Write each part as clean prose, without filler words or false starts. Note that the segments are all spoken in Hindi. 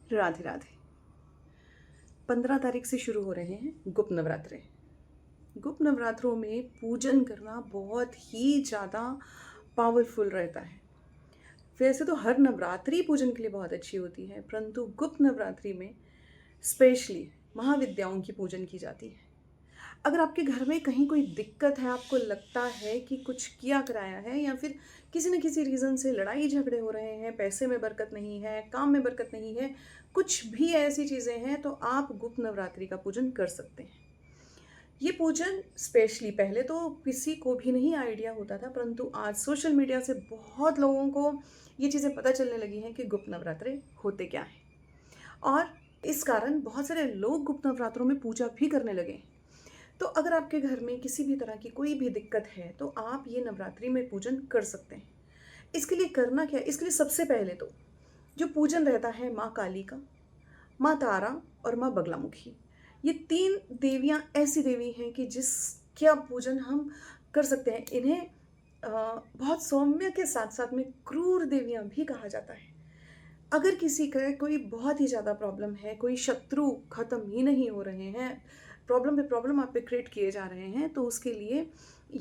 राधे राधे। 15 तारीख से शुरू हो रहे हैं गुप्त नवरात्रे। गुप्त नवरात्रों में पूजन करना बहुत ही ज़्यादा पावरफुल रहता है। वैसे तो हर नवरात्रि पूजन के लिए बहुत अच्छी होती है, परंतु गुप्त नवरात्रि में स्पेशली महाविद्याओं की पूजन की जाती है। अगर आपके घर में कहीं कोई दिक्कत है, आपको लगता है कि कुछ किया कराया है या फिर किसी न किसी रीज़न से लड़ाई झगड़े हो रहे हैं, पैसे में बरकत नहीं है, काम में बरकत नहीं है, कुछ भी ऐसी चीज़ें हैं, तो आप गुप्त नवरात्रि का पूजन कर सकते हैं। ये पूजन स्पेशली पहले तो किसी को भी नहीं आइडिया होता था, परंतु आज सोशल मीडिया से बहुत लोगों को ये चीज़ें पता चलने लगी हैं कि गुप्त नवरात्रे होते क्या हैं। और इस कारण बहुत सारे लोग गुप्त नवरात्रों में पूजा भी करने लगे हैं। तो अगर आपके घर में किसी भी तरह की कोई भी दिक्कत है, तो आप ये नवरात्रि में पूजन कर सकते हैं। इसके लिए करना क्या है? इसके लिए सबसे पहले तो जो पूजन रहता है माँ काली का, माँ तारा और माँ बगलामुखी, ये 3 देवियाँ ऐसी देवी हैं कि जिसका पूजन हम कर सकते हैं। इन्हें बहुत सौम्य के साथ-साथ में क्रूर देवियाँ भी कहा जाता है। अगर किसी का कोई बहुत ही ज़्यादा प्रॉब्लम है, कोई शत्रु ख़त्म ही नहीं हो रहे हैं, प्रॉब्लम पे प्रॉब्लम आप पे क्रिएट किए जा रहे हैं, तो उसके लिए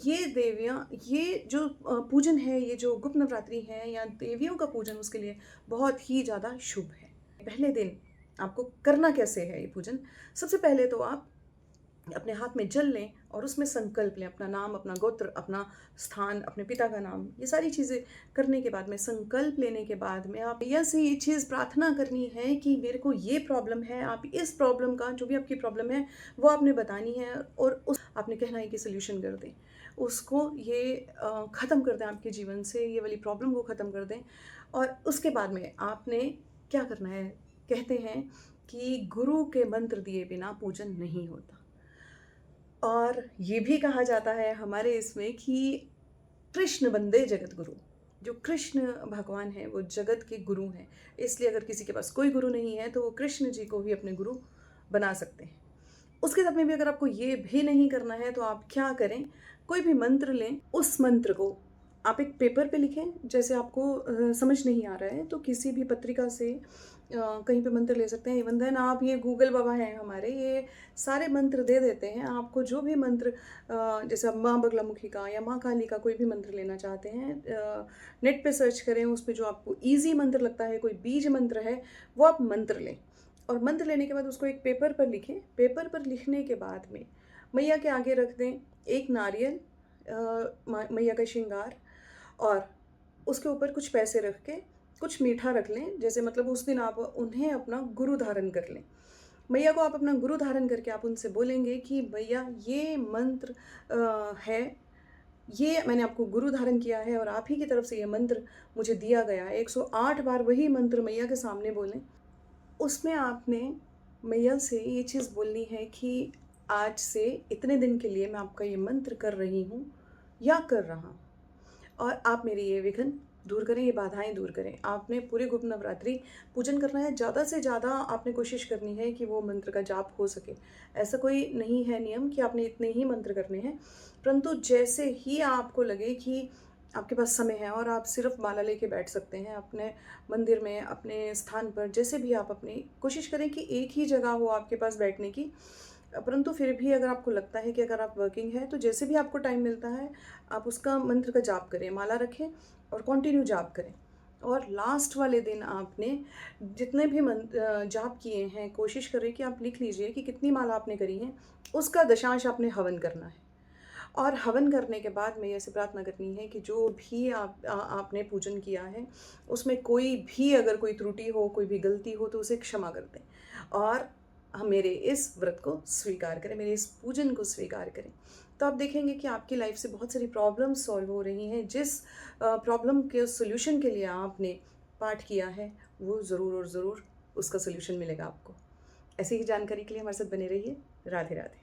ये देवियाँ, ये जो पूजन है, ये जो गुप्त नवरात्रि है या देवियों का पूजन, उसके लिए बहुत ही ज़्यादा शुभ है। पहले दिन आपको करना कैसे है ये पूजन? सबसे पहले तो आप अपने हाथ में जल लें और उसमें संकल्प लें, अपना नाम, अपना गोत्र, अपना स्थान, अपने पिता का नाम, ये सारी चीज़ें करने के बाद में, संकल्प लेने के बाद में आप भैया से ये चीज़ प्रार्थना करनी है कि मेरे को ये प्रॉब्लम है, आप इस प्रॉब्लम का, जो भी आपकी प्रॉब्लम है वो आपने बतानी है और उस आपने कहना है कि सोल्यूशन कर दें उसको, ये ख़त्म कर दें आपके जीवन से, ये वाली प्रॉब्लम को ख़त्म कर दें। और उसके बाद में आपने क्या करना है, कहते हैं कि गुरु के मंत्र दिए बिना पूजन नहीं होता। और ये भी कहा जाता है हमारे इसमें कि कृष्ण वंदे जगत गुरु, जो कृष्ण भगवान हैं वो जगत के गुरु हैं। इसलिए अगर किसी के पास कोई गुरु नहीं है, तो वो कृष्ण जी को भी अपने गुरु बना सकते हैं। उसके साथ में भी अगर आपको ये भी नहीं करना है, तो आप क्या करें, कोई भी मंत्र लें, उस मंत्र को आप एक पेपर पे लिखें। जैसे आपको समझ नहीं आ रहा है, तो किसी भी पत्रिका से कहीं पे मंत्र ले सकते हैं। इवन देन आप, ये गूगल बाबा हैं हमारे, ये सारे मंत्र दे देते हैं आपको। जो भी मंत्र जैसे आप माँ बगलामुखी का या माँ काली का कोई भी मंत्र लेना चाहते हैं, नेट पे सर्च करें, उस पे जो आपको ईज़ी मंत्र लगता है, कोई बीज मंत्र है, वो आप मंत्र लें। और मंत्र लेने के बाद उसको एक पेपर पर लिखें। पेपर पर लिखने के बाद में मैया के आगे रख दें एक नारियल, मैया का श्रृंगार, और उसके ऊपर कुछ पैसे रख के कुछ मीठा रख लें। जैसे मतलब उस दिन आप उन्हें अपना गुरु धारण कर लें। मैया को आप अपना गुरु धारण करके आप उनसे बोलेंगे कि भैया ये मंत्र है, ये मैंने आपको गुरु धारण किया है और आप ही की तरफ से ये मंत्र मुझे दिया गया है। 108 बार वही मंत्र मैया के सामने बोलें। उसमें आपने मैया से ये चीज़ बोलनी है कि आज से इतने दिन के लिए मैं आपका ये मंत्र कर रही हूँ या कर रहा हूँ, और आप मेरी ये विघ्न दूर करें, ये बाधाएं दूर करें। आपने पूरे गुप्त नवरात्रि पूजन करना है, ज़्यादा से ज़्यादा आपने कोशिश करनी है कि वो मंत्र का जाप हो सके। ऐसा कोई नहीं है नियम कि आपने इतने ही मंत्र करने हैं, परंतु जैसे ही आपको लगे कि आपके पास समय है और आप सिर्फ माला लेके बैठ सकते हैं अपने मंदिर में, अपने स्थान पर, जैसे भी आप अपनी कोशिश करें कि एक ही जगह हो आपके पास बैठने की। परंतु फिर भी अगर आपको लगता है कि अगर आप वर्किंग है, तो जैसे भी आपको टाइम मिलता है, आप उसका मंत्र का जाप करें, माला रखें और कंटिन्यू जाप करें। और लास्ट वाले दिन आपने जितने भी जाप किए हैं, कोशिश करें कि आप लिख लीजिए कि कितनी माला आपने करी है, उसका दशांश आपने हवन करना है। और हवन करने के बाद में ऐसे प्रार्थना करनी है कि जो भी आपने पूजन किया है, उसमें कोई भी अगर कोई त्रुटि हो, कोई भी गलती हो, तो उसे क्षमा कर दें और हम मेरे इस व्रत को स्वीकार करें, मेरे इस पूजन को स्वीकार करें। तो आप देखेंगे कि आपकी लाइफ से बहुत सारी प्रॉब्लम्स सॉल्व हो रही हैं। जिस प्रॉब्लम के सॉल्यूशन के लिए आपने पाठ किया है, वो ज़रूर और ज़रूर उसका सॉल्यूशन मिलेगा आपको। ऐसी ही जानकारी के लिए हमारे साथ बने रहिए। राधे राधे।